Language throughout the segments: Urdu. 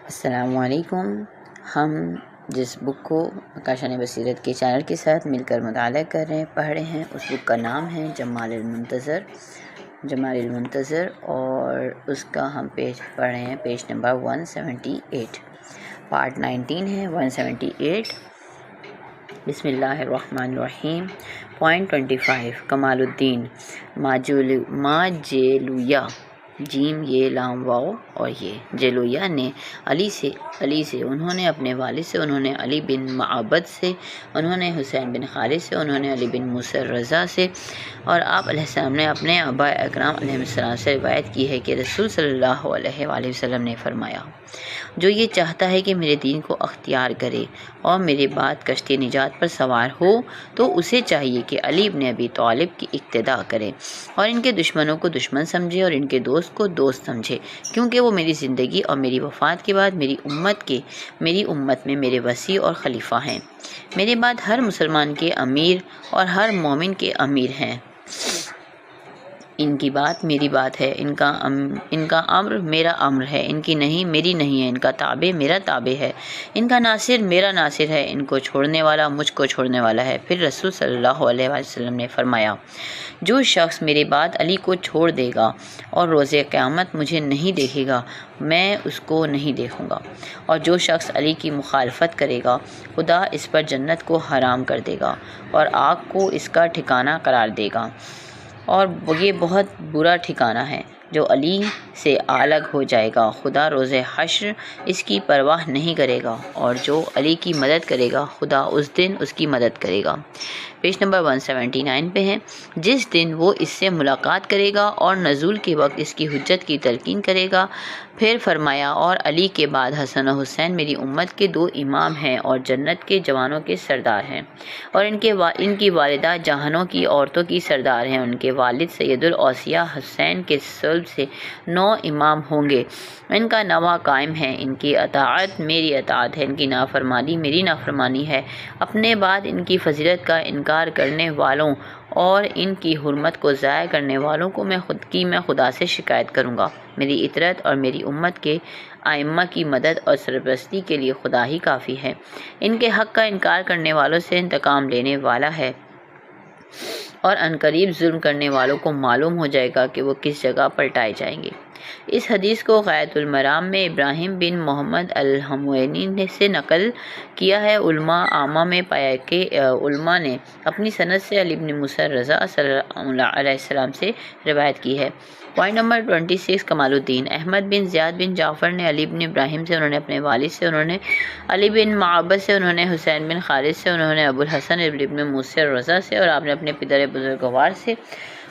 السلام علیکم۔ ہم جس بک کو کاشان بصیرت کے چینل کے ساتھ مل کر مطالعہ کر رہے ہیں، پڑھ رہے ہیں، اس بک کا نام ہے جمال المنتظر، اور اس کا ہم پیج پڑھ رہے ہیں، پیج نمبر 178، پارٹ 19 ہے 178۔ بسم اللہ الرحمن الرحیم۔ پوائنٹ 25، کمال الدین ماجلویہ، جیم یہ لام واو اور یہ جلویہ نے علی سے انہوں نے اپنے والد سے، انہوں نے علی بن معبد سے، انہوں نے حسین بن خالد سے، انہوں نے علی بن موسیٰ رضا سے، اور آپ علیہ السلام نے اپنے آباء اکرام علیہ السلام سے روایت کی ہے کہ رسول صلی اللہ علیہ وآلہ وسلم نے فرمایا، جو یہ چاہتا ہے کہ میرے دین کو اختیار کرے اور میرے بعد کشتی نجات پر سوار ہو، تو اسے چاہیے کہ علی بن ابی طالب کی اقتداء کرے اور ان کے دشمنوں کو دشمن سمجھے اور ان کے دوست کو دوست سمجھے، کیونکہ وہ میری زندگی اور میری وفات کے بعد میری امت میں میرے وصی اور خلیفہ ہیں، میرے بعد ہر مسلمان کے امیر اور ہر مومن کے امیر ہیں، ان کی بات میری بات ہے، ان کا امر میرا امر ہے، ان کی نہیں میری نہیں ہے، ان کا تابع میرا تابع ہے، ان کا ناصر میرا ناصر ہے، ان کو چھوڑنے والا مجھ کو چھوڑنے والا ہے۔ پھر رسول صلی اللہ علیہ وسلم نے فرمایا، جو شخص میرے بعد علی کو چھوڑ دے گا اور روز قیامت مجھے نہیں دیکھے گا، میں اس کو نہیں دیکھوں گا، اور جو شخص علی کی مخالفت کرے گا، خدا اس پر جنت کو حرام کر دے گا اور آگ کو اس کا ٹھکانہ قرار دے گا، اور یہ بہت برا ٹھکانہ ہے۔ جو علی سے الگ ہو جائے گا، خدا روز حشر اس کی پرواہ نہیں کرے گا، اور جو علی کی مدد کرے گا، خدا اس دن اس کی مدد کرے گا۔ پیج نمبر 179 پہ ہے۔ جس دن وہ اس سے ملاقات کرے گا اور نزول کے وقت اس کی حجت کی تلقین کرے گا، پھر فرمایا، اور علی کے بعد حسن و حسین میری امت کے 2 امام ہیں اور جنت کے جوانوں کے سردار ہیں، اور ان کی والدہ جہانوں کی عورتوں کی سردار ہیں، ان کے والد سید الاوصیاء حسین کے صلب سے 9 امام ہوں گے، ان کا نواں قائم ہے، ان کی اطاعت میری اطاعت ہے، ان کی نافرمانی میری نافرمانی ہے، اپنے بعد ان کی فضیلت کا انکار کرنے والوں اور ان کی حرمت کو ضائع کرنے والوں کو میں خدا سے شکایت کروں گا، میری اطاعت اور میری امت کے ائمہ کی مدد اور سرپرستی کے لیے خدا ہی کافی ہے، ان کے حق کا انکار کرنے والوں سے انتقام لینے والا ہے، اور عنقریب ظلم کرنے والوں کو معلوم ہو جائے گا کہ وہ کس جگہ پلٹائے جائیں گے۔ اس حدیث کو غایۃ المرام میں ابراہیم بن محمد الحموینی سے نقل کیا ہے۔ علماء عامہ میں پایا کہ علماء نے اپنی سند سے علی بن موسیٰ رضا صلی اللہ علیہ وسلم سے روایت کی ہے۔ پوائنٹ نمبر 26، کمال الدین احمد بن زیاد بن جعفر نے علی بن ابراہیم سے، انہوں نے اپنے والد سے، انہوں نے علی بن معبد سے، انہوں نے حسین بن خالد سے، انہوں نے ابو الحسن ابن موسیٰ رضا سے، اور آپ نے اپنے پدر بزرگوار سے،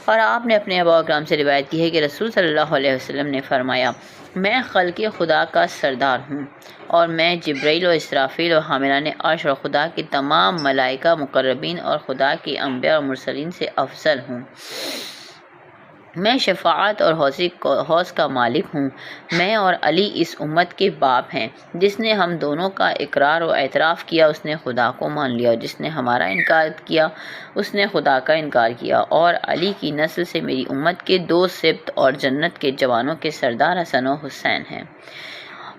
اور آپ نے اپنے آباء و اکرام سے روایت کی ہے کہ رسول صلی اللہ علیہ وسلم نے فرمایا، میں خلق خدا کا سردار ہوں، اور میں جبرائیل و اسرافیل و حاملان عرش اور خدا کے تمام ملائکہ مقربین اور خدا کے انبیاء اور مرسلین سے افضل ہوں، میں شفاعت اور حوض کا مالک ہوں، میں اور علی اس امت کے باپ ہیں، جس نے ہم دونوں کا اقرار و اعتراف کیا اس نے خدا کو مان لیا، اور جس نے ہمارا انکار کیا اس نے خدا کا انکار کیا، اور علی کی نسل سے میری امت کے 2 سبط اور جنت کے جوانوں کے سردار حسن و حسین ہیں،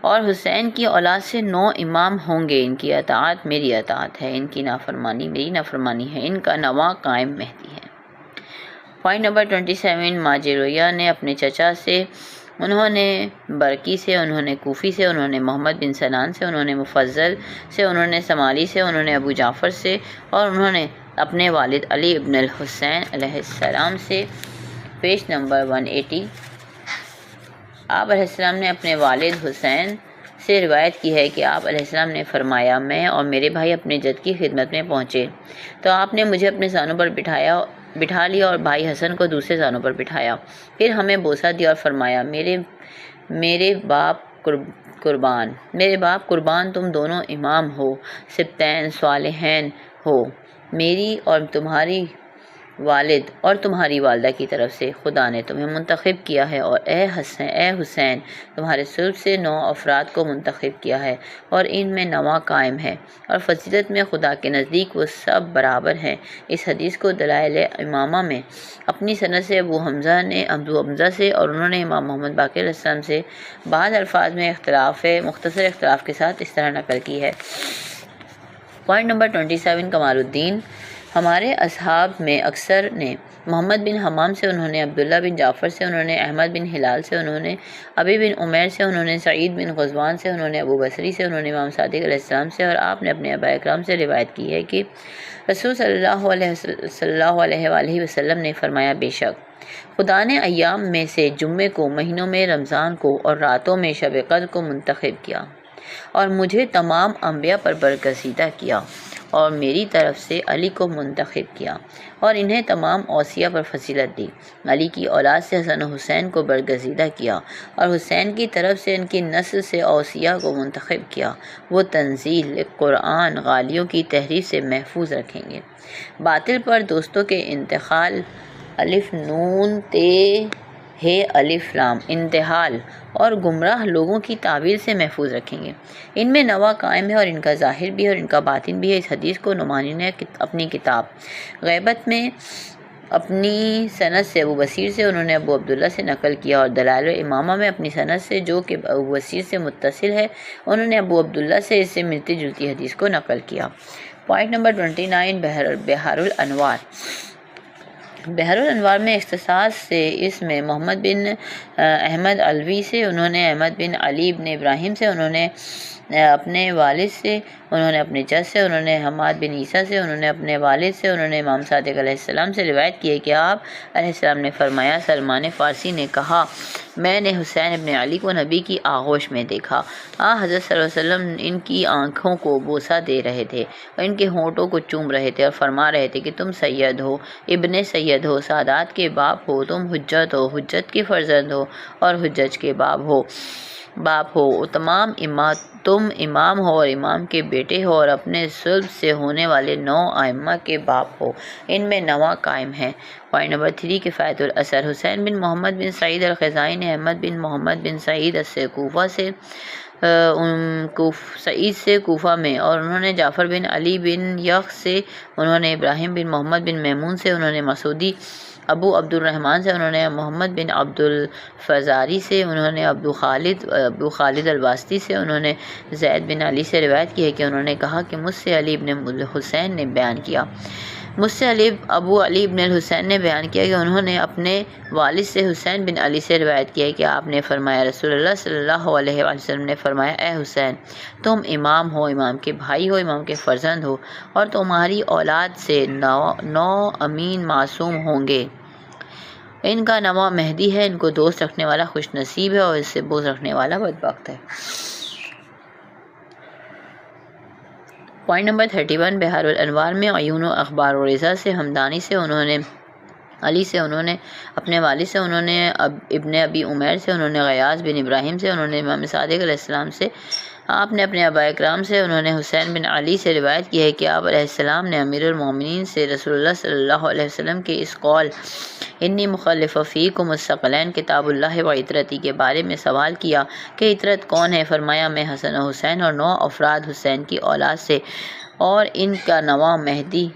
اور حسین کی اولاد سے 9 امام ہوں گے، ان کی اطاعت میری اطاعت ہے، ان کی نافرمانی میری نافرمانی ہے، ان کا نواں قائم مہدی ہے۔ پوائنٹ نمبر 27، ماجلویہ نے اپنے چچا سے، انہوں نے برقی سے، انہوں نے کوفی سے، انہوں نے محمد بن سنان سے، انہوں نے مفضل سے، انہوں نے سمالی سے، انہوں نے ابو جعفر سے، اور انہوں نے اپنے والد علی ابن الحسین علیہ السلام سے۔ پیج نمبر 180، آپ علیہ السلام نے اپنے والد حسین سے روایت کی ہے کہ آپ علیہ السلام نے فرمایا، میں اور میرے بھائی اپنے جد کی خدمت میں پہنچے تو آپ نے مجھے اپنے زانوں پر بٹھا لیا اور بھائی حسن کو دوسرے زانوں پر بٹھایا، پھر ہمیں بوسہ دیا اور فرمایا، میرے باپ قربان، تم دونوں امام ہو، سبطین صالحین ہو، میری اور تمہاری والد اور تمہاری والدہ کی طرف سے خدا نے تمہیں منتخب کیا ہے، اور اے حسین تمہارے صلب سے 9 افراد کو منتخب کیا ہے، اور ان میں نواں قائم ہے، اور فضیلت میں خدا کے نزدیک وہ سب برابر ہیں۔ اس حدیث کو دلائل امامہ میں اپنی سند سے ابو حمزہ سے، اور انہوں نے امام محمد باقر علیہ السلام سے بعض الفاظ میں مختصر اختلاف کے ساتھ اس طرح نقل کی ہے۔ پوائنٹ نمبر 27، کمال الدین۔ ہمارے اصحاب میں اکثر نے محمد بن حمام سے، انہوں نے عبداللہ بن جعفر سے، انہوں نے احمد بن ہلال سے، انہوں نے ابی بن عمیر سے، انہوں نے سعید بن غزوان سے، انہوں نے ابو بصری سے، انہوں نے امام صادق علیہ السلام سے، اور آپ نے اپنے آباء اکرام سے روایت کی ہے کہ رسول صلی اللہ علیہ وآلہ وسلم نے فرمایا، بے شک خدا نے ایام میں سے جمعے کو، مہینوں میں رمضان کو، اور راتوں میں شب قدر کو منتخب کیا، اور مجھے تمام انبیاء پر برگزیدہ کیا، اور میری طرف سے علی کو منتخب کیا، اور انہیں تمام اوصیاء پر فضیلت دی۔ علی کی اولاد سے حسن و حسین کو برگزیدہ کیا، اور حسین کی طرف سے ان کی نسل سے اوصیاء کو منتخب کیا۔ وہ تنزیل قرآن غالیوں کی تحریف سے محفوظ رکھیں گے، باطل پر دوستوں کے انتقال الف نون تے ہے الف لام انتحال اور گمراہ لوگوں کی تعویل سے محفوظ رکھیں گے۔ ان میں نوا قائم ہے، اور ان کا ظاہر بھی ہے اور ان کا باطن بھی ہے۔ اس حدیث کو نعمانی نے اپنی کتاب غیبت میں اپنی سند سے ابو بصیر سے، انہوں نے ابو عبداللہ سے نقل کیا، اور دلائل امامہ میں اپنی سند سے جو کہ ابو بصیر سے متصل ہے، انہوں نے ابو عبداللہ سے اس سے ملتی جلتی حدیث کو نقل کیا۔ پوائنٹ نمبر 29، بحار الانوار۔ بحر الانوار میں اختصاص سے اس میں محمد بن احمد علوی سے، انہوں نے احمد بن علی بن ابراہیم سے، انہوں نے اپنے والد سے، انہوں نے اپنے جد سے، انہوں نے حماد بن عیسیٰ سے، انہوں نے اپنے والد سے، انہوں نے امام صادق علیہ السلام سے روایت کی ہے کہ آپ علیہ السلام نے فرمایا، سلمان فارسی نے کہا، میں نے حسین ابن علی کو نبی کی آغوش میں دیکھا، حضرت صلی اللہ علیہ وسلم ان کی آنکھوں کو بوسہ دے رہے تھے اور ان کے ہونٹوں کو چوم رہے تھے، اور فرما رہے تھے کہ تم سید ہو، ابن سید ہو، سادات کے باپ ہو، تم حجت ہو، حجت کے فرزند ہو، اور حجج کے باپ ہو، تم امام ہو اور امام کے بیٹے ہو، اور اپنے صلب سے ہونے والے 9 ائمہ کے باپ ہو۔ ان میں نواں قائم ہے۔ پوائنٹ نمبر 3، کفایت الاثر۔ حسین بن محمد بن سعید الخزائی نے احمد بن محمد بن سعید کوفہ سے سعید سے کوفہ میں، اور انہوں نے جعفر بن علی بن یخ سے، انہوں نے ابراہیم بن محمد بن میمون سے، انہوں نے مسعودی ابو عبد الرحمن سے، انہوں نے محمد بن عبد الفزاری سے، انہوں نے ابو خالد الواسطی سے، انہوں نے زید بن علی سے روایت کی ہے کہ انہوں نے کہا کہ مجھ سے علی بن حسین نے بیان کیا، مجھ سے ابو علی بن الحسین نے بیان کیا کہ انہوں نے اپنے والد سے حسین بن علی سے روایت کیا کہ آپ نے فرمایا، رسول اللہ صلی اللہ علیہ وسلم نے فرمایا، اے حسین تم امام ہو، امام کے بھائی ہو، امام کے فرزند ہو، اور تمہاری اولاد سے 9 امین معصوم ہوں گے۔ ان کا نواں مہدی ہے، ان کو دوست رکھنے والا خوش نصیب ہے، اور اس سے بغض رکھنے والا بدبخت ہے۔ پوائنٹ نمبر 31، بحار الانوار میں عیون و اخبار و رضا سے ہمدانی سے، انہوں نے علی سے، انہوں نے اپنے والد سے، انہوں نے ابن ابی عمیر سے، انہوں نے غیاث بن ابراہیم سے، انہوں نے امام صادق علیہ السلام سے، آپ نے اپنے آباء اکرام سے، انہوں نے حسین بن علی سے روایت کی ہے کہ آپ علیہ السلام نے امیر المومنین سے رسول اللہ صلی اللہ علیہ وسلم کے اس قول انی مخلف فیکم الثقلین کتاب اللہ و عترتی کے بارے میں سوال کیا کہ عترت کون ہے؟ فرمایا، میں حسن و حسین اور 9 افراد حسین کی اولاد سے، اور ان کا نواں مہدی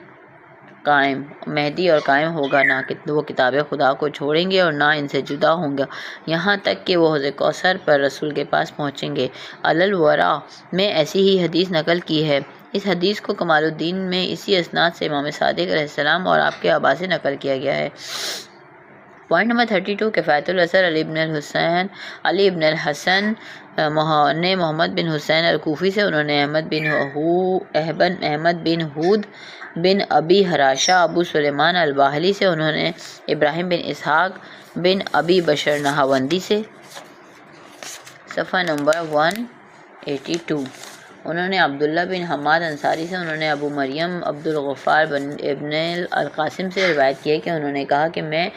اور قائم ہوگا، نہ وہ کتاب خدا کو چھوڑیں گے اور نہ ان سے جدا ہوں گے، یہاں تک کہ وہ حوض کوثر پر رسول کے پاس پہنچیں گے۔ الورا میں ایسی ہی حدیث نقل کی ہے۔ اس حدیث کو کمال الدین میں اسی اسناد سے امام صادق علیہ السلام اور آپ کے آبا سے نقل کیا گیا ہے۔ پوائنٹ نمبر 32، کفایت الاثر۔ علی بن الحسن نے محمد بن حسین الکوفی سے، انہوں نے احمد بن ہود بن ابی حراشہ ابو سلیمان الباہلی سے، انہوں نے ابراہیم بن اسحاق بن ابی بشر نہاوندی سے، صفحہ نمبر 182، انہوں نے عبداللہ بن حماد انصاری سے، انہوں نے ابو مریم عبد الغفار ابن القاسم سے روایت کی ہے کہ انہوں نے کہا کہ میں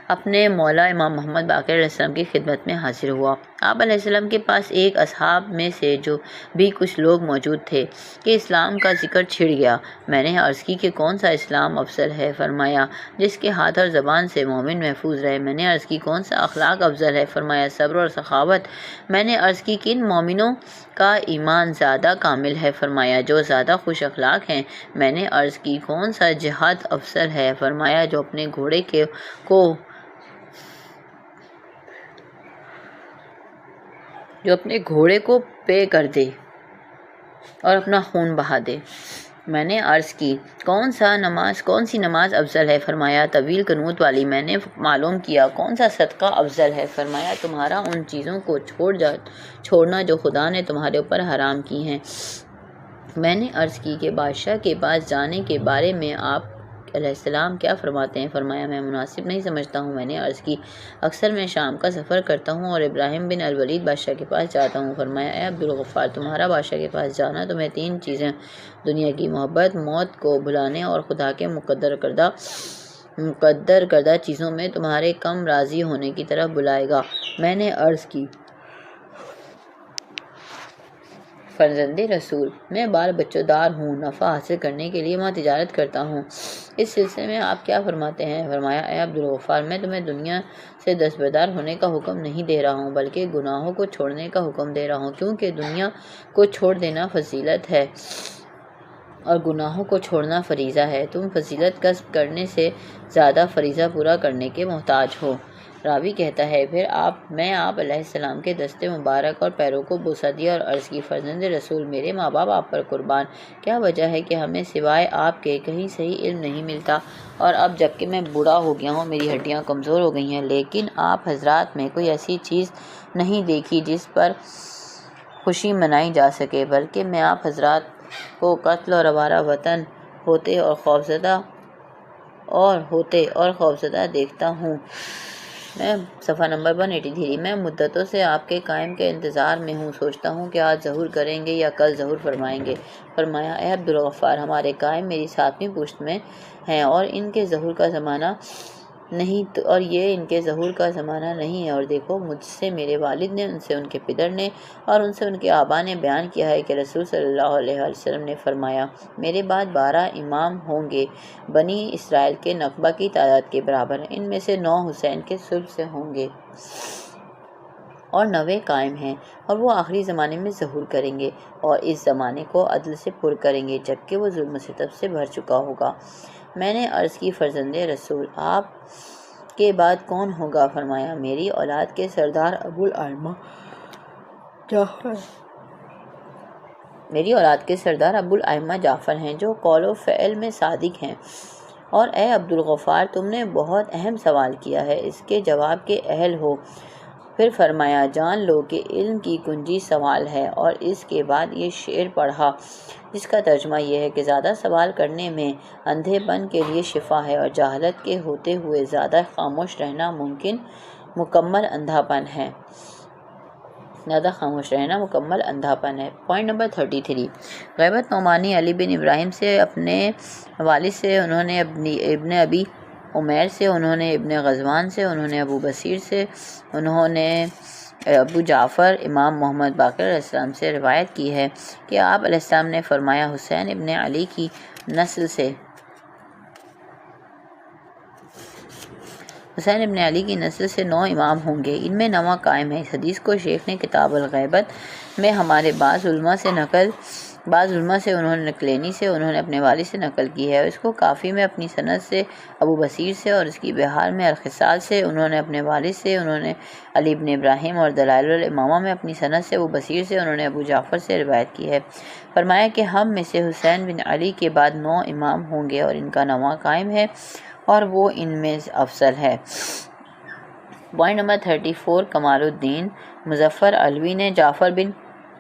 اپنے مولا امام محمد باقر علیہ السلام کی خدمت میں حاضر ہوا۔ آپ علیہ السلام کے پاس ایک اصحاب میں سے جو بھی کچھ لوگ موجود تھے کہ اسلام کا ذکر چھڑ گیا۔ میں نے عرض کی کہ کون سا اسلام افضل ہے؟ فرمایا جس کے ہاتھ اور زبان سے مومن محفوظ رہے۔ میں نے عرض کی کون سا اخلاق افضل ہے؟ فرمایا صبر اور سخاوت۔ میں نے عرض کی کن مومنوں کا ایمان زیادہ کامل ہے؟ فرمایا جو زیادہ خوش اخلاق ہیں۔ میں نے عرض کی کون سا جہاد افضل ہے؟ فرمایا جو اپنے گھوڑے کو پے کر دے اور اپنا خون بہا دے۔ میں نے عرض کی کون سی نماز افضل ہے؟ فرمایا طویل قنوت والی۔ میں نے معلوم کیا کون سا صدقہ افضل ہے؟ فرمایا تمہارا ان چیزوں کو چھوڑنا جو خدا نے تمہارے اوپر حرام کی ہیں۔ میں نے عرض کی کہ بادشاہ کے پاس جانے کے بارے میں آپ علیہ السلام کیا فرماتے ہیں؟ فرمایا میں مناسب نہیں سمجھتا ہوں۔ میں نے عرض کی اکثر میں شام کا سفر کرتا ہوں اور ابراہیم بن الولید بادشاہ کے پاس جاتا ہوں۔ فرمایا اے عبدالغفار تمہارا بادشاہ کے پاس جانا تمہیں 3 چیزیں دنیا کی محبت، موت کو بھلانے اور خدا کے مقدر کردہ چیزوں میں تمہارے کم راضی ہونے کی طرف بلائے گا۔ میں نے عرض کی فرزند رسول میں بال بچوں دار ہوں، نفع حاصل کرنے کے لیے وہاں تجارت کرتا ہوں۔ اس سلسلے میں آپ کیا فرماتے ہیں؟ فرمایا اے عبدالغفار میں تمہیں دنیا سے دستبردار ہونے کا حکم نہیں دے رہا ہوں بلکہ گناہوں کو چھوڑنے کا حکم دے رہا ہوں، کیونکہ دنیا کو چھوڑ دینا فضیلت ہے اور گناہوں کو چھوڑنا فریضہ ہے۔ تم فضیلت کسب کرنے سے زیادہ فریضہ پورا کرنے کے محتاج ہو۔ راوی کہتا ہے پھر میں آپ علیہ السلام کے دستے مبارک اور پیروں کو بوسہ دیا اور عرض کی فرزند رسول میرے ماں باپ آپ پر قربان، کیا وجہ ہے کہ ہمیں سوائے آپ کے کہیں صحیح علم نہیں ملتا، اور اب جبکہ میں بوڑھا ہو گیا ہوں، میری ہڈیاں کمزور ہو گئی ہیں، لیکن آپ حضرات میں کوئی ایسی چیز نہیں دیکھی جس پر خوشی منائی جا سکے، بلکہ میں آپ حضرات کو قتل اور آوارہ وطن ہوتے اور خوفزدہ دیکھتا ہوں۔ میں صفحہ نمبر 183 میں مدتوں سے آپ کے قائم کے انتظار میں ہوں، سوچتا ہوں کہ آج ظہور کریں گے یا کل ظہور فرمائیں گے۔ فرمایا اے عبدالغفار ہمارے قائم میری 7ویں پشت میں ہیں اور یہ ان کے ظہور کا زمانہ نہیں ہے، اور دیکھو مجھ سے میرے والد نے، ان سے ان کے پدر نے اور ان سے ان کے آبا نے بیان کیا ہے کہ رسول صلی اللہ علیہ وسلم نے فرمایا میرے بعد 12 امام ہوں گے بنی اسرائیل کے نقبہ کی تعداد کے برابر، ان میں سے 9 حسین کے صلب سے ہوں گے اور 90 قائم ہیں، اور وہ آخری زمانے میں ظہور کریں گے اور اس زمانے کو عدل سے پر کریں گے جبکہ وہ ظلم و ستم سے بھر چکا ہوگا۔ میں نے عرض کی فرزند رسول آپ کے بعد کون ہوگا؟ فرمایا میری اولاد کے سردار ابوالائمہ جعفر ہیں جو قول و فعل میں صادق ہیں۔ اور اے عبدالغفار تم نے بہت اہم سوال کیا ہے، اس کے جواب کے اہل ہو۔ پھر فرمایا جان لو کہ علم کی کنجی سوال ہے، اور اس کے بعد یہ شعر پڑھا جس کا ترجمہ یہ ہے کہ زیادہ سوال کرنے میں اندھے پن کے لیے شفا ہے، اور جہالت کے ہوتے ہوئے زیادہ خاموش رہنا مکمل اندھا پن ہے۔ پوائنٹ نمبر 33 غیبت نعمانی علی بن ابراہیم سے اپنے والد سے، انہوں نے ابن ابی عمیر سے، انہوں نے ابن غزوان سے، انہوں نے ابو بصیر سے، انہوں نے ابو جعفر امام محمد باقر علیہ السلام سے روایت کی ہے کہ آپ علیہ السلام نے فرمایا حسین ابن علی کی نسل سے 9 امام ہوں گے، ان میں 9 قائم ہیں۔ اس حدیث کو شیخ نے کتاب الغیبت میں ہمارے بعض علماء سے انہوں نے نقلینی سے، انہوں نے اپنے والد سے نقل کی ہے، اور اس کو کافی میں اپنی سند سے ابو بصیر سے، اور اس کی بہار میں الخصال سے انہوں نے اپنے والد سے، انہوں نے علی بن ابراہیم اور دلائل الامامہ میں اپنی سند سے ابو بصیر سے، انہوں نے ابو جعفر سے روایت کی ہے۔ فرمایا کہ ہم میں سے حسین بن علی کے بعد 9 امام ہوں گے، اور ان کا 9واں قائم ہے اور وہ ان میں افضل ہے۔ پوائنٹ نمبر 34 کمال الدین مظفر علوی نے جعفر بن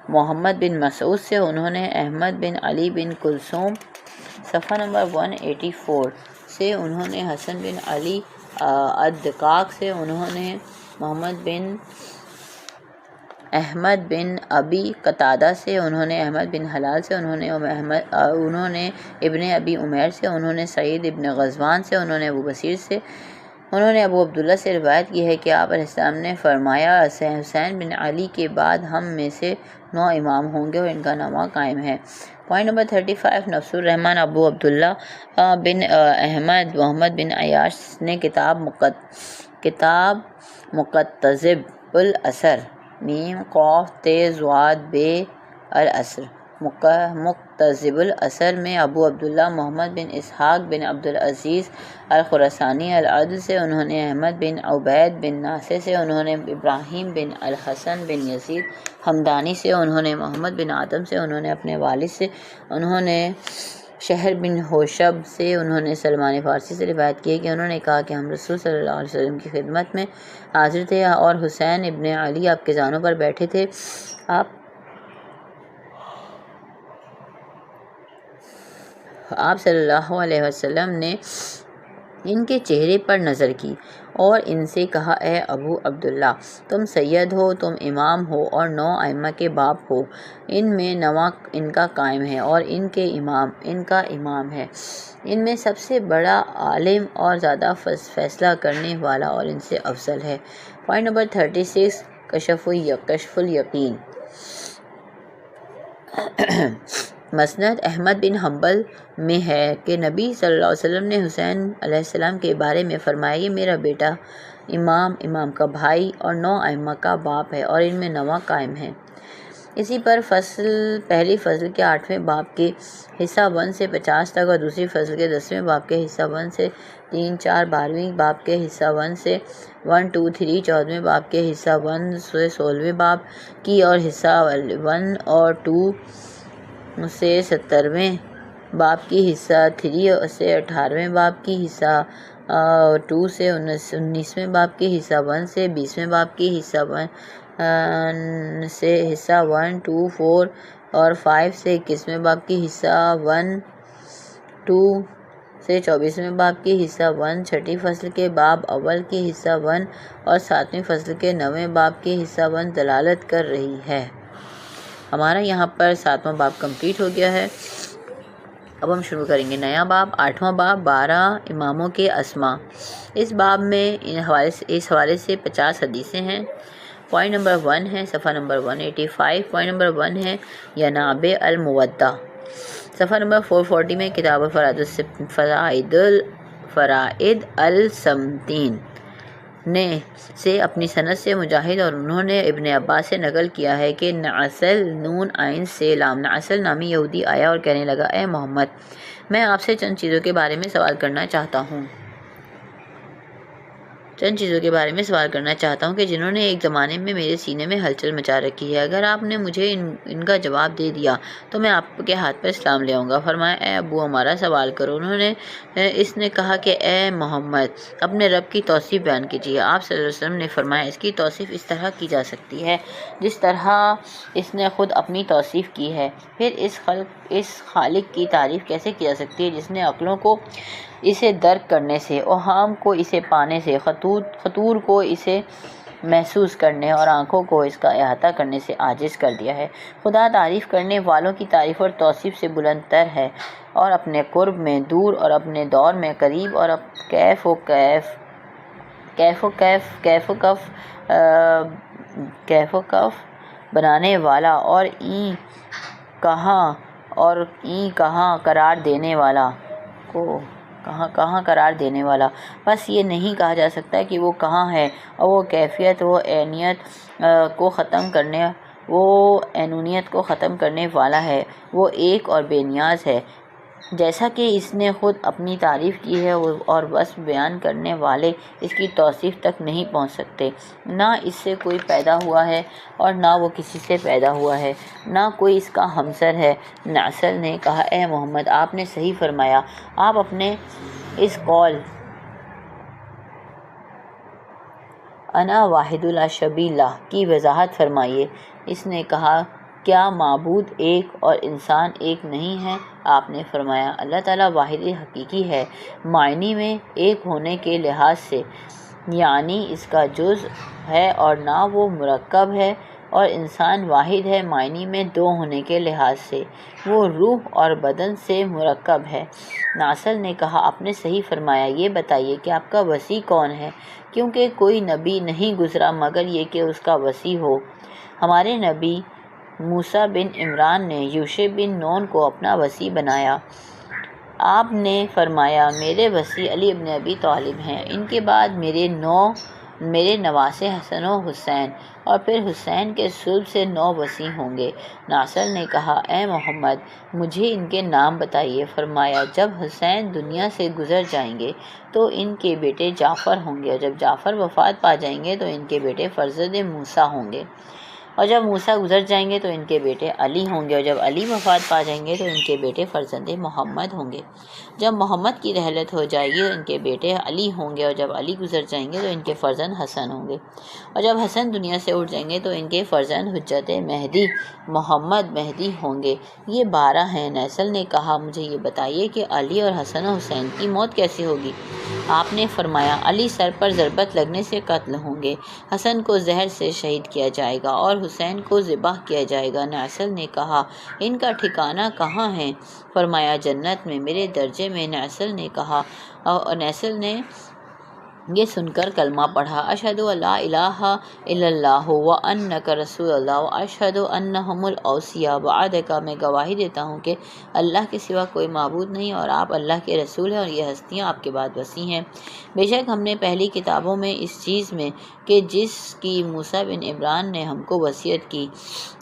محمد بن مسعود سے، انہوں نے احمد بن علی بن کلثوم صفحہ نمبر 184 سے، انہوں نے حسن بن علی الدقاق سے، انہوں نے محمد بن احمد بن ابی قتادہ سے، انہوں نے احمد بن حلال سے، انہوں نے ابن ابی عمیر سے، انہوں نے سعید ابن غزوان سے، انہوں نے ابو بصیر سے انہوں نے ابو عبداللہ سے روایت کی ہے کہ آپ علیہ السلام نے فرمایا حسین بن علی کے بعد ہم میں سے 9 امام ہوں گے اور ان کا نواں قائم ہے۔ پوائنٹ نمبر 35 نفس الرحمن ابو عبداللہ بن احمد محمد بن عیاش نے کتاب مقتضب الاثر میم قاف تے ضاد بے الاثر مقتضب الاثر میں ابو عبداللہ محمد بن اسحاق بن عبدالعزیز الخراسانی العدل سے انہوں نے احمد بن عبید بن ناصر سے انہوں نے ابراہیم بن الحسن بن یزید ہمدانی سے انہوں نے محمد بن آدم سے انہوں نے اپنے والد سے انہوں نے شہر بن ہوشب سے انہوں نے سلمان فارسی سے روایت کی ہے کہ انہوں نے کہا کہ ہم رسول صلی اللہ علیہ وسلم کی خدمت میں حاضر تھے اور حسین ابن علی آپ کے زانوں پر بیٹھے تھے۔ آپ صلی اللہ علیہ وسلم نے ان کے چہرے پر نظر کی اور ان سے کہا اے ابو عبداللہ تم سید ہو، تم امام ہو اور 9 ائمہ کے باپ ہو، ان میں نواں ان کا قائم ہے اور ان کا امام ہے، ان میں سب سے بڑا عالم اور زیادہ فیصلہ کرنے والا اور ان سے افضل ہے۔ پوائنٹ نمبر 36 کشف الیقین مسند احمد بن حنبل میں ہے کہ نبی صلی اللہ علیہ وسلم نے حسین علیہ السلام کے بارے میں فرمایا یہ میرا بیٹا امام کا بھائی اور 9 ائمہ کا باپ ہے اور ان میں نواں قائم ہے۔ اسی پر پہلی فصل کے 8ویں باب کے حصہ 1 سے 50 تک اور دوسری فصل کے 10ویں باب کے حصہ 1 سے 3, 4 12ویں باب کے حصہ 1 سے 1, 2, 3 14ویں باب کے حصہ 1 سے 16ویں باب کی اور حصہ 1 اور 2 سے 17ویں باب کی حصہ 3 سے 18ویں باب کی حصہ 2 سے 19ویں باب کی حصہ 1 سے 20ویں باب کی حصہ 1 سے حصہ 1, 2, 4 اور 5 سے 21ویں باب کی حصہ 1, 2 سے 24ویں باب کی حصہ 1 چھٹی فصل کے باب اول کی حصہ 1 اور 7ویں فصل کے 9ویں باب کی حصہ 1 دلالت کر رہی ہے۔ ہمارا یہاں پر 7واں باب کمپلیٹ ہو گیا ہے۔ اب ہم شروع کریں گے نیا باب 8واں باب 12 اماموں کے اسماء۔ اس باب میں اس حوالے سے 50 حدیثیں ہیں۔ پوائنٹ نمبر 1 ہے صفحہ نمبر 185۔ پوائنٹ نمبر 1 ہے ینابع المودع۔ صفحہ نمبر 440 میں کتاب فرائد السمتین نے سے اپنی سند سے مجاہد اور انہوں نے ابن عباس سے نقل کیا ہے کہ نعسل نون عین سے لام نعسل نامی یہودی آیا اور کہنے لگا اے محمد میں آپ سے چند چیزوں کے بارے میں سوال کرنا چاہتا ہوں کہ جنہوں نے ایک زمانے میں میرے سینے میں ہلچل مچا رکھی ہے، اگر آپ نے مجھے ان کا جواب دے دیا تو میں آپ کے ہاتھ پر اسلام لے آؤں گا۔ فرمایا اے ابو ہمارا سوال کرو۔ اس نے کہا کہ اے محمد اپنے رب کی توصیف بیان کیجیے۔ آپ صلی اللہ علیہ وسلم نے فرمایا اس کی توصیف اس طرح کی جا سکتی ہے جس طرح اس نے خود اپنی توصیف کی ہے، پھر اس خالق کی تعریف کیسے کی جا سکتی ہے جس نے عقلوں کو اسے درک کرنے سے، اوہام کو اسے پانے سے، خطور کو اسے محسوس کرنے اور آنکھوں کو اس کا احاطہ کرنے سے عاجز کر دیا ہے۔ خدا تعریف کرنے والوں کی تعریف اور توصیف سے بلند تر ہے اور اپنے قرب میں دور اور اپنے دور میں قریب اور کیف و کف بنانے والا اور این کہاں قرار دینے والا بس یہ نہیں کہا جا سکتا کہ وہ کہاں ہے، اور وہ کیفیت وہ اینونیت کو ختم کرنے والا ہے، وہ ایک اور بے نیاز ہے، جیسا کہ اس نے خود اپنی تعریف کی ہے، اور وصف بیان کرنے والے اس کی توصیف تک نہیں پہنچ سکتے۔ نہ اس سے کوئی پیدا ہوا ہے اور نہ وہ کسی سے پیدا ہوا ہے، نہ کوئی اس کا ہمسر ہے۔ نعسل نے کہا اے محمد آپ نے صحیح فرمایا، آپ اپنے اس قول انا واحد لا شبیہ لہ کی وضاحت فرمائیے۔ اس نے کہا کیا معبود ایک اور انسان ایک نہیں ہے؟ آپ نے فرمایا اللہ تعالیٰ واحد حقیقی ہے، معنی میں ایک ہونے کے لحاظ سے، یعنی اس کا جز ہے اور نہ وہ مرکب ہے اور انسان واحد ہے معنی میں دو ہونے کے لحاظ سے، وہ روح اور بدن سے مرکب ہے۔ ناصر نے کہا آپ نے صحیح فرمایا، یہ بتائیے کہ آپ کا وصی کون ہے، کیونکہ کوئی نبی نہیں گزرا مگر یہ کہ اس کا وصی ہو۔ ہمارے نبی موسیٰ بن عمران نے یوشع بن نون کو اپنا وصی بنایا۔ آپ نے فرمایا میرے وصی علی بن ابی طالب ہیں، ان کے بعد میرے نواسے حسن و حسین، اور پھر حسین کے صلب سے 9 وصی ہوں گے۔ ناصر نے کہا اے محمد مجھے ان کے نام بتائیے۔ فرمایا جب حسین دنیا سے گزر جائیں گے تو ان کے بیٹے جعفر ہوں گے، اور جب جعفر وفات پا جائیں گے تو ان کے بیٹے فرزند موسیٰ ہوں گے، اور جب موسیٰ گزر جائیں گے تو ان کے بیٹے علی ہوں گے، اور جب علی وفات پا جائیں گے تو ان کے بیٹے فرزند محمد ہوں گے۔ جب محمد کی رحلت ہو جائے گی تو ان کے بیٹے علی ہوں گے، اور جب علی گزر جائیں گے تو ان کے فرزند حسن ہوں گے، اور جب حسن دنیا سے اٹھ جائیں گے تو ان کے فرزند حجت مہدی محمد مہدی ہوں گے۔ یہ 12 ہیں۔ نیسل نے کہا مجھے یہ بتائیے کہ علی اور حسن و حسین کی موت کیسی ہوگی؟ آپ نے فرمایا علی سر پر ضربت لگنے سے قتل ہوں گے، حسن کو زہر سے شہید کیا جائے گا اور حسین کو ذبح کیا جائے گا۔ نیسل نے کہا ان کا ٹھکانہ کہاں ہے؟ فرمایا جنت میں، میرے درجے میں۔ نیسل نے یہ سن کر کلمہ پڑھا، اشہد ان لا الہ الا اللہ وانک رسول اللہ واشہد انہم الاوصیاء بعدک، میں گواہی دیتا ہوں کہ اللہ کے سوا کوئی معبود نہیں اور آپ اللہ کے رسول ہیں، اور یہ ہستیاں آپ کے بعد وصی ہیں۔ بے شک ہم نے پہلی کتابوں میں اس چیز میں کہ جس کی موسیٰ بن عمران نے ہم کو وصیت کی،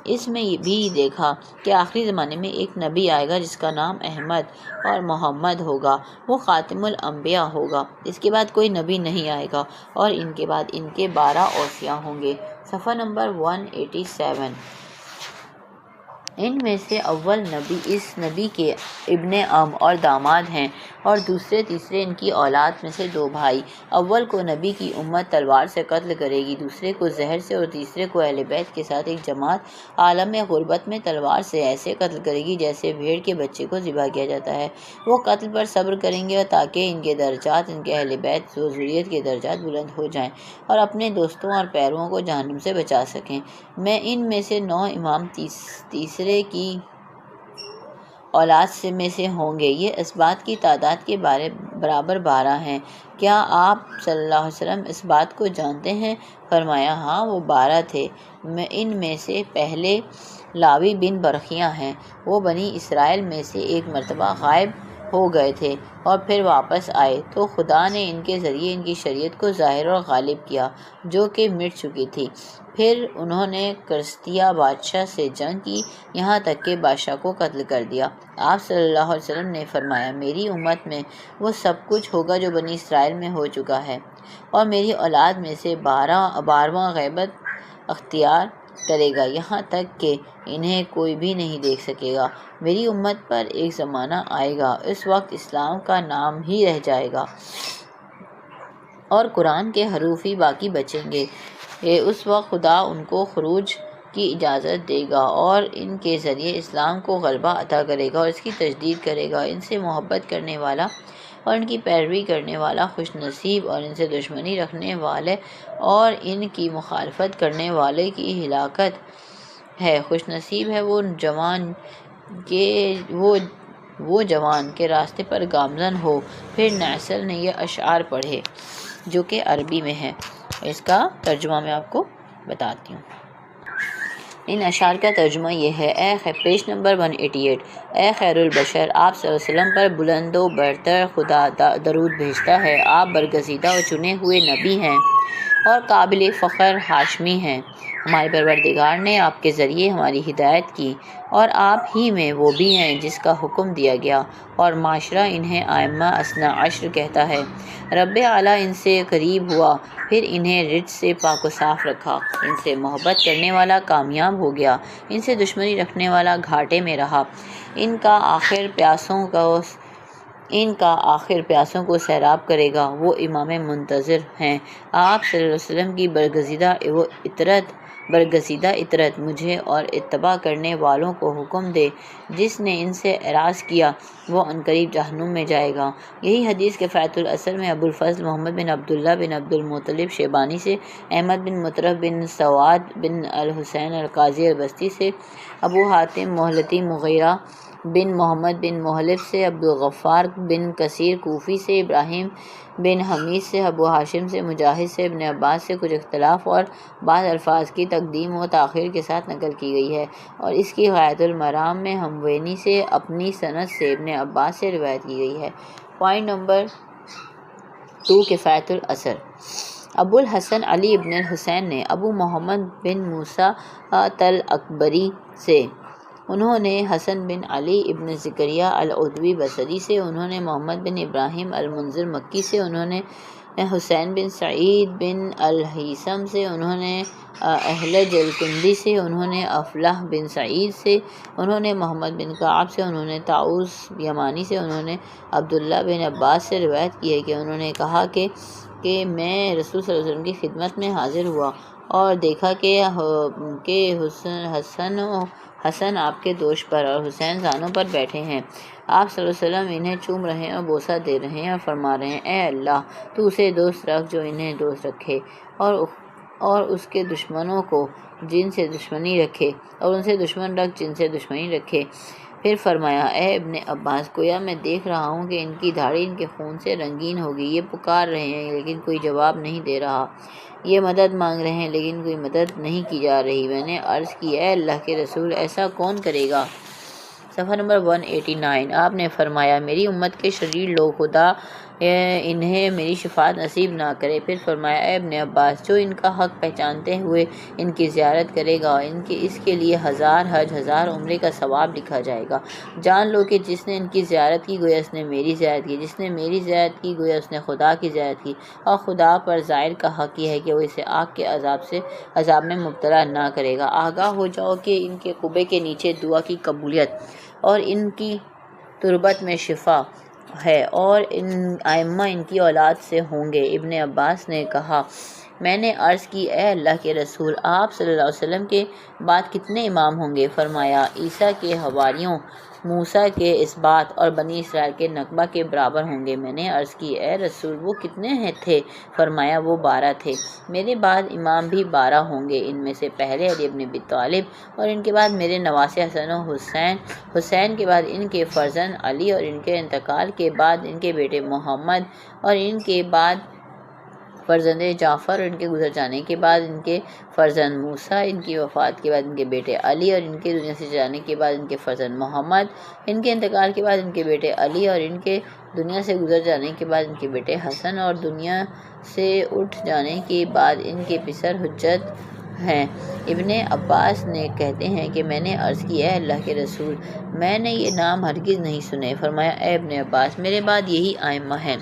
اس میں بھی دیکھا کہ آخری زمانے میں ایک نبی آئے گا جس کا نام احمد اور محمد ہوگا، وہ خاتم الانبیاء ہوگا، اس کے بعد کوئی نبی نہیں آئے گا، اور ان کے بعد ان کے 12 اوصیاء ہوں گے۔ صفحہ نمبر 187۔ ان میں سے اول نبی اس نبی کے ابن عم اور داماد ہیں، اور دوسرے تیسرے ان کی اولاد میں سے 2 بھائی۔ اول کو نبی کی امت تلوار سے قتل کرے گی، دوسرے کو زہر سے، اور تیسرے کو اہل بیت کے ساتھ ایک جماعت عالم غربت میں تلوار سے ایسے قتل کرے گی جیسے بھیڑ کے بچے کو ذبح کیا جاتا ہے۔ وہ قتل پر صبر کریں گے تاکہ ان کے درجات ان کے اہل بیت و ذریت کے درجات بلند ہو جائیں اور اپنے دوستوں اور پیرووں کو جہنم سے بچا سکیں۔ میں ان میں سے 9 امام تیسرے کی اولاد میں سے ہوں گے، یہ اسباط کی تعداد کے برابر 12 ہیں۔ کیا آپ صلی اللہ علیہ وسلم اس بات کو جانتے ہیں؟ فرمایا ہاں وہ 12 تھے۔ ان میں سے پہلے لاوی بن برقیہ ہیں، وہ بنی اسرائیل میں سے ایک مرتبہ غائب ہو گئے تھے اور پھر واپس آئے تو خدا نے ان کے ذریعے ان کی شریعت کو ظاہر اور غالب کیا جو کہ مٹ چکی تھی۔ پھر انہوں نے کرستیہ بادشاہ سے جنگ کی یہاں تک کہ بادشاہ کو قتل کر دیا۔ آپ صلی اللہ علیہ وسلم نے فرمایا میری امت میں وہ سب کچھ ہوگا جو بنی اسرائیل میں ہو چکا ہے، اور میری اولاد میں سے 12واں غیبت اختیار کرے گا یہاں تک کہ انہیں کوئی بھی نہیں دیکھ سکے گا۔ میری امت پر ایک زمانہ آئے گا، اس وقت اسلام کا نام ہی رہ جائے گا اور قرآن کے حروف ہی باقی بچیں گے۔ اس وقت خدا ان کو خروج کی اجازت دے گا اور ان کے ذریعے اسلام کو غلبہ عطا کرے گا اور اس کی تجدید کرے گا۔ ان سے محبت کرنے والا اور ان کی پیروی کرنے والا خوش نصیب، اور ان سے دشمنی رکھنے والے اور ان کی مخالفت کرنے والے کی ہلاکت ہے۔ خوش نصیب ہے وہ جوان کے راستے پر گامزن ہو۔ پھر نیسل نے یہ اشعار پڑھے جو کہ عربی میں ہے، اس کا ترجمہ میں آپ کو بتاتی ہوں۔ ان اشعار کا ترجمہ یہ ہے۔ Page number 188۔ اے خیر البشر، آپ صلی اللہ علیہ وسلم پر بلند و برتر خدا درود بھیجتا ہے۔ آپ برگزیدہ و چنے ہوئے نبی ہیں اور قابل فخر ہاشمی ہیں۔ ہمارے پروردگار نے آپ کے ذریعے ہماری ہدایت کی، اور آپ ہی میں وہ بھی ہیں جس کا حکم دیا گیا، اور معاشرہ انہیں ائمہ اثنا عشر کہتا ہے۔ رب اعلیٰ ان سے قریب ہوا، پھر انہیں رجس سے پاک و صاف رکھا۔ ان سے محبت کرنے والا کامیاب ہو گیا، ان سے دشمنی رکھنے والا گھاٹے میں رہا۔ ان کا آخر پیاسوں کو سیراب کرے گا، وہ امام منتظر ہیں۔ آپ صلی اللہ علیہ وسلم کی برگزیدہ و عطرت برگزیدہ اطرت مجھے اور اتباع کرنے والوں کو حکم دے، جس نے ان سے اعراض کیا وہ عنقریب جہنم میں جائے گا۔ یہی حدیث کفایۃ الاثر میں ابو الفضل محمد بن عبداللہ بن عبد المطلب شیبانی سے، احمد بن مطرف بن سواد بن الحسین القاضی البستی سے، ابو حاتم محلتی مغیرہ بن محمد بن محلب سے، عبدالغفار بن کثیر کوفی سے، ابراہیم بن حمید سے، ابو ہاشم سے، مجاہد سے، ابن عباس سے کچھ اختلاف اور بعض الفاظ کی تقدیم و تاخیر کے ساتھ نقل کی گئی ہے، اور اس کی غایۃ المرام میں ہموینی سے اپنی سند سے ابن عباس سے روایت کی گئی ہے۔ Point number 2، کفایۃ الاثر۔ ابو الحسن علی ابن الحسین نے ابو محمد بن موسیٰ الأکبری سے، انہوں نے حسن بن علی ابن زکریا العدوی بصری سے، انہوں نے محمد بن ابراہیم المنذر مکی سے، انہوں نے حسین بن سعید بن الہیثم سے، انہوں نے اہلج الکندی سے، انہوں نے افلح بن سعید سے، انہوں نے محمد بن کعب سے، انہوں نے طاؤس یمانی سے، انہوں نے عبداللہ بن عباس سے روایت کی ہے کہ انہوں نے کہا کہ میں رسول صلی اللہ علیہ وسلم کی خدمت میں حاضر ہوا اور دیکھا کہ حسن آپ کے دوش پر اور حسین زانوں پر بیٹھے ہیں، آپ صلی اللہ علیہ وسلم انہیں چوم رہے ہیں اور بوسہ دے رہے ہیں اور فرما رہے ہیں، اے اللہ تو اسے دوست رکھ جو انہیں دوست رکھے، اور اس کے دشمنوں کو جن سے دشمنی رکھے، اور ان سے دشمن رکھ جن سے دشمنی رکھے۔ پھر فرمایا، اے ابن عباس، گویا میں دیکھ رہا ہوں کہ ان کی داڑھی ان کے خون سے رنگین ہوگی، یہ پکار رہے ہیں لیکن کوئی جواب نہیں دے رہا، یہ مدد مانگ رہے ہیں لیکن کوئی مدد نہیں کی جا رہی۔ میں نے عرض کی، اے اللہ کے رسول، ایسا کون کرے گا؟ صفحہ نمبر 189۔ آپ نے فرمایا، میری امت کے شریر لوگ، خدا انہیں میری شفاعت نصیب نہ کرے۔ پھر فرمایا، اے ابن عباس، جو ان کا حق پہچانتے ہوئے ان کی زیارت کرے گا اس کے لیے 1000 حج 1000 عمرے کا ثواب لکھا جائے گا۔ جان لو کہ جس نے ان کی زیارت کی گویا اس نے میری زیارت کی، جس نے میری زیارت کی گویا اس نے خدا کی زیارت کی، اور خدا پر زائر کا حق یہ ہے کہ وہ اسے آگ کے عذاب میں مبتلا نہ کرے گا۔ آگاہ ہو جاؤ کہ ان کے قبے کے نیچے دعا کی قبولیت اور ان کی تربت میں شفا ہے، اور ائمہ ان کی اولاد سے ہوں گے۔ ابن عباس نے کہا، میں نے عرض کی، اے اللہ کے رسول، آپ صلی اللہ علیہ وسلم کے بعد کتنے امام ہوں گے؟ فرمایا، عیسیٰ کے حواریوں، موسیٰ کے اثبات اور بنی اسرائیل کے نقبہ کے برابر ہوں گے۔ میں نے عرض کی، اے رسول، وہ کتنے تھے؟ فرمایا، وہ 12 تھے۔ میرے بعد امام بھی 12 ہوں گے، ان میں سے پہلے علی بن ابی طالب، اور ان کے بعد میرے نواسے حسن و حسین، حسین کے بعد ان کے فرزند علی، اور ان کے انتقال کے بعد ان کے بیٹے محمد، اور ان کے بعد فرزند جعفر، اور ان کے گزر جانے کے بعد ان کے فرزند موسیٰ، ان کی وفات کے بعد ان کے بیٹے علی، اور ان کے دنیا سے جانے کے بعد ان کے فرزند محمد، ان کے انتقال کے بعد ان کے بیٹے علی، اور ان کے دنیا سے گزر جانے کے بعد ان کے بیٹے حسن، اور دنیا سے اٹھ جانے کے بعد ان کے پسر حجت ہیں۔ ابن عباس نے کہتے ہیں کہ میں نے عرض کی، اے اللہ کے رسول، میں نے یہ نام ہرگز نہیں سنے۔ فرمایا، اے ابن عباس، میرے بعد یہی ائمہ ہیں،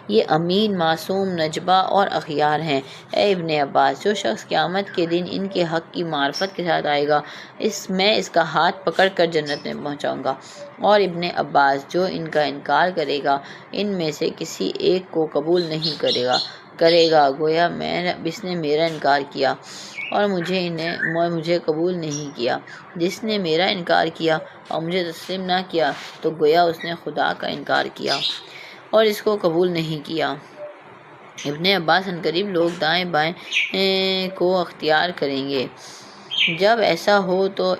یہ امین، معصوم، نجبہ اور اخیار ہیں۔ اے ابن عباس، جو شخص قیامت کے دن ان کے حق کی معرفت کے ساتھ آئے گا، میں اس کا ہاتھ پکڑ کر جنت میں پہنچاؤں گا، اور ابن عباس، جو ان کا انکار کرے گا، ان میں سے کسی ایک کو قبول نہیں کرے گا، گویا اس نے میرا انکار کیا اور مجھے قبول نہیں کیا۔ جس نے میرا انکار کیا اور مجھے تسلیم نہ کیا تو گویا اس نے خدا کا انکار کیا اور اس کو قبول نہیں کیا۔ ابن عباس، عنقریب لوگ دائیں بائیں کو اختیار کریں گے، جب ایسا ہو تو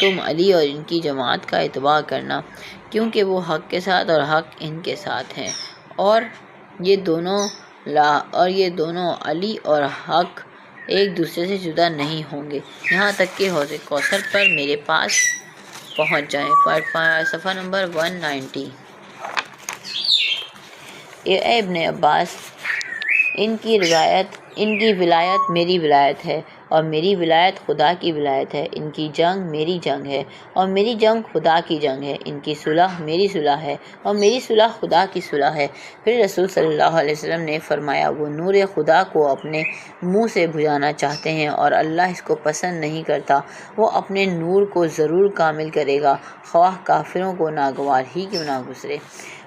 تم علی اور ان کی جماعت کا اتباع کرنا، کیونکہ وہ حق کے ساتھ اور حق ان کے ساتھ ہیں، اور یہ دونوں علی اور حق ایک دوسرے سے جدا نہیں ہوں گے یہاں تک کہ حوض کوثر پر میرے پاس پہنچ جائیں۔ صفحہ نمبر 190۔ اے ابن عباس، ان کی ولایت میری ولایت ہے، اور میری ولایت خدا کی ولایت ہے۔ ان کی جنگ میری جنگ ہے، اور میری جنگ خدا کی جنگ ہے۔ ان کی صلح میری صلح ہے، اور میری صلح خدا کی صلح ہے۔ پھر رسول صلی اللہ علیہ وسلم نے فرمایا، وہ نور خدا کو اپنے منہ سے بجھانا چاہتے ہیں اور اللہ اس کو پسند نہیں کرتا، وہ اپنے نور کو ضرور کامل کرے گا، خواہ کافروں کو ناگوار ہی کیوں نہ گزرے۔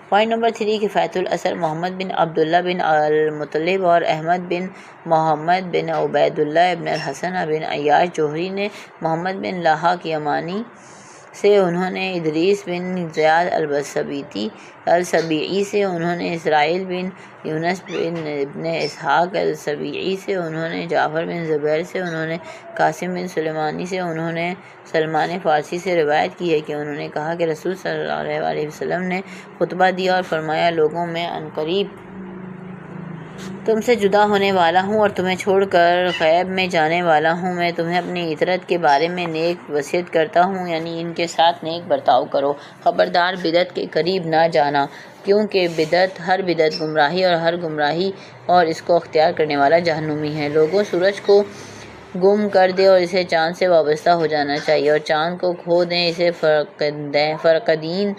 پوائنٹ نمبر 3، کفایت الاثر محمد بن عبداللہ بن المطلب اور احمد بن محمد بن عبید اللہ ابن الحسن بن عیاش جوہری نے محمد بن لاحق یمانی سے، انہوں نے ادریس بن زیاد السبیعی سے، انہوں نے اسرائیل بن یونس بن ابن اسحاق السبیعی سے، انہوں نے جعفر بن زبیر سے، انہوں نے قاسم بن سلیمانی سے، انہوں نے سلمان فارسی سے روایت کی ہے کہ انہوں نے کہا کہ رسول صلی اللہ علیہ وسلم نے خطبہ دیا اور فرمایا، لوگوں میں عنقریب تم سے جدا ہونے والا ہوں اور تمہیں چھوڑ کر غیب میں جانے والا ہوں۔ میں تمہیں اپنی عترت کے بارے میں نیک وصیت کرتا ہوں، یعنی ان کے ساتھ نیک برتاؤ کرو۔ خبردار بدعت کے قریب نہ جانا، کیونکہ ہر بدعت گمراہی اور ہر گمراہی اور اس کو اختیار کرنے والا جہنمی ہے۔ لوگوں، سورج کو گم کر دے اور اسے چاند سے وابستہ ہو جانا چاہیے، اور چاند کو کھو دیں، اسے فرقدین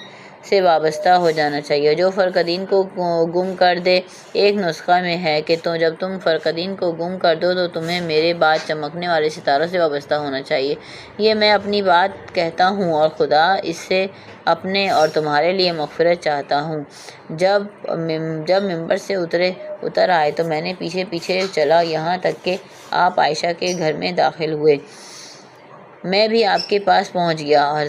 سے وابستہ ہو جانا چاہیے۔ جو فرقدین کو گم کر دے، ایک نسخہ میں ہے کہ جب تم فرقدین کو گم کر دو تو تمہیں میرے بعد چمکنے والے ستاروں سے وابستہ ہونا چاہیے۔ یہ میں اپنی بات کہتا ہوں اور خدا اس سے اپنے اور تمہارے لیے مغفرت چاہتا ہوں۔ جب ممبر سے اتر آئے تو میں نے پیچھے پیچھے چلا یہاں تک کہ آپ عائشہ کے گھر میں داخل ہوئے۔ میں بھی آپ کے پاس پہنچ گیا اور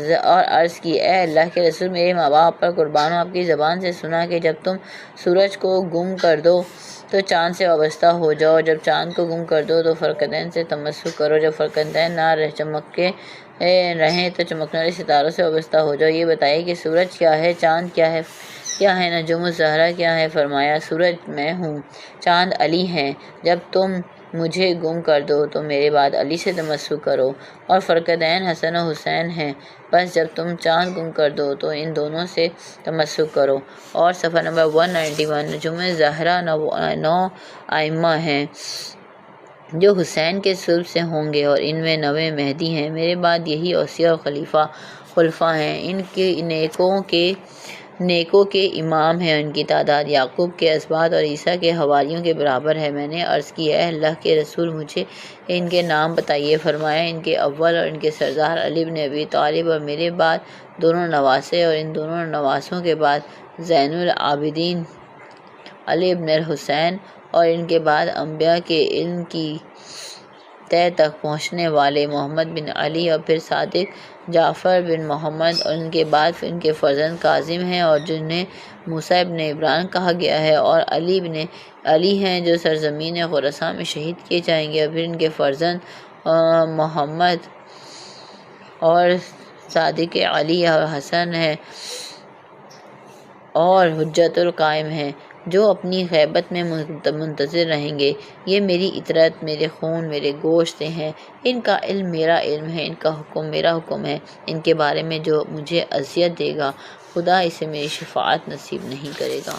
عرض کی، اے اللہ کے رسول، میرے ماں باپ پر قربان ہو، آپ کی زبان سے سنا کہ جب تم سورج کو گم کر دو تو چاند سے وابستہ ہو جاؤ، اور جب چاند کو گم کر دو تو فرقدین سے تمسک کرو، جب فرقدین نہ چمکتے رہیں تو چمکنے والے ستاروں سے وابستہ ہو جاؤ۔ یہ بتائیے کہ سورج کیا ہے، چاند کیا ہے، نجوم الزہرا کیا ہے؟ فرمایا، سورج میں ہوں، چاند علی ہیں۔ جب تم مجھے گم کر دو تو میرے بعد علی سے تمسک کرو، اور فرقدین حسن و حسین ہیں، بس جب تم چاند گم کر دو تو ان دونوں سے تمسک کرو۔ اور صفحہ نمبر 191، نجوم الزہرا 9 ائمہ ہیں جو حسین کے صلب سے ہوں گے، اور ان میں 9 مہدی ہیں۔ میرے بعد یہی اوصیاء اور خلفاء ہیں، ان کے نیکوں کے امام ہیں، ان کی تعداد یعقوب کے اسباط اور عیسیٰ کے حواریوں کے برابر ہے۔ میں نے عرض کی، اے اللہ کے رسول، مجھے ان کے نام بتائیے۔ فرمایا، ان کے اول اور ان کے سردار علی بن ابی طالب، اور میرے بعد دونوں نواسے، اور ان دونوں نواسوں کے بعد زین العابدین علی بن الحسین، اور ان کے بعد انبیاء کے علم کی تہ تک پہنچنے والے محمد بن علی، اور پھر صادق جعفر بن محمد، اور ان کے بعد ان کے فرزند کاظم ہیں اور جنہیں موسیٰ ابن عمران کہا گیا ہے، اور علی ہیں جو سرزمین خراسان میں شہید کیے جائیں گے، اور پھر ان کے فرزند محمد اور صادق علی اور حسن ہیں اور حجت القائم ہیں، جو اپنی غیبت میں منتظر رہیں گے۔ یہ میری عترت، میرے خون، میرے گوشت ہیں، ان کا علم میرا علم ہے، ان کا حکم میرا حکم ہے۔ ان کے بارے میں جو مجھے اذیت دے گا، خدا اسے میری شفاعت نصیب نہیں کرے گا۔